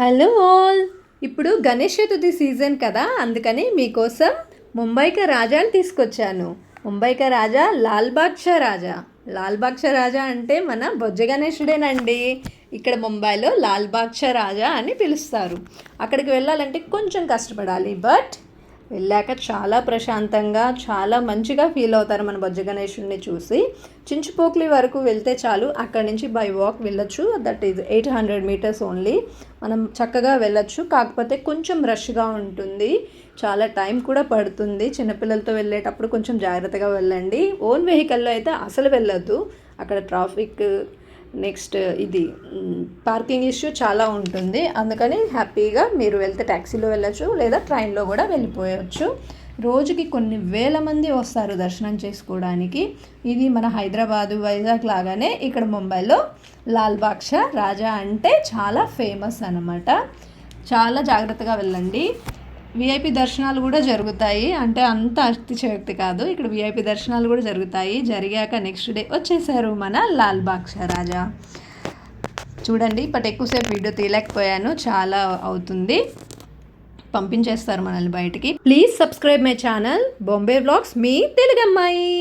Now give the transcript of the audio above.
Hello all. ఇప్పుడు Ganesh Chaturthi season కదా, అందుకని మీకోసం ముంబైకా రాజాని తీసుకొచ్చాను. ముంబైకా రాజా లాల్ బాద్షా రాజా. లాల్ బాద్షా రాజా అంటే మన బొజ్జ గణేశుడేనండి. ఇక్కడ ముంబైలో లాల్ బాద్షా రాజా అని పిలుస్తారు. అక్కడికి వెళ్ళాలంటే కొంచెం కష్టపడాలి, బట్ వెళ్ళాక చాలా ప్రశాంతంగా చాలా మంచిగా ఫీల్ అవుతారు మన బొజ్జ గణేశుడిని చూసి. చించుపోక్లి వరకు వెళ్తే చాలు, అక్కడి నుంచి బై వాక్ వెళ్ళొచ్చు. That is 800 metres only. మనం చక్కగా వెళ్ళొచ్చు, కాకపోతే కొంచెం రష్గా ఉంటుంది, చాలా టైం కూడా పడుతుంది. చిన్నపిల్లలతో వెళ్ళేటప్పుడు కొంచెం జాగ్రత్తగా వెళ్ళండి. ఓన్ వెహికల్లో అయితే అసలు వెళ్ళొద్దు, అక్కడ ట్రాఫిక్ నెక్స్ట్ ఇది పార్కింగ్ ఇష్యూ చాలా ఉంటుంది. అందుకని హ్యాపీగా మీరు వెళ్తే ట్యాక్సీలో వెళ్ళచ్చు, లేదా ట్రైన్లో కూడా వెళ్ళిపోయవచ్చు. రోజుకి కొన్ని వేల మంది వస్తారు దర్శనం చేసుకోవడానికి. ఇది మన హైదరాబాదు వైజాగ్ లాగానే ఇక్కడ ముంబైలో లాల్ బాద్షా రాజా అంటే చాలా ఫేమస్ అన్నమాట. చాలా జాగ్రత్తగా వెళ్ళండి. విఐపి దర్శనాలు కూడా జరుగుతాయి, అంటే అంత అతిశయోక్తి కాదు, ఇక్కడ విఐపి దర్శనాలు కూడా జరుగుతాయి. జరిగాక నెక్స్ట్ డే వచ్చేసారు మన లాల్ బాద్షా రాజా. చూడండి, బట్ ఎక్కువసేపు వీడియో తీయలేకపోయాను, చాలా అవుతుంది, పంపించేస్తారు మనల్ని బయటికి. Please subscribe my channel Bombay vlogs, మీ తెలుగు అమ్మాయి.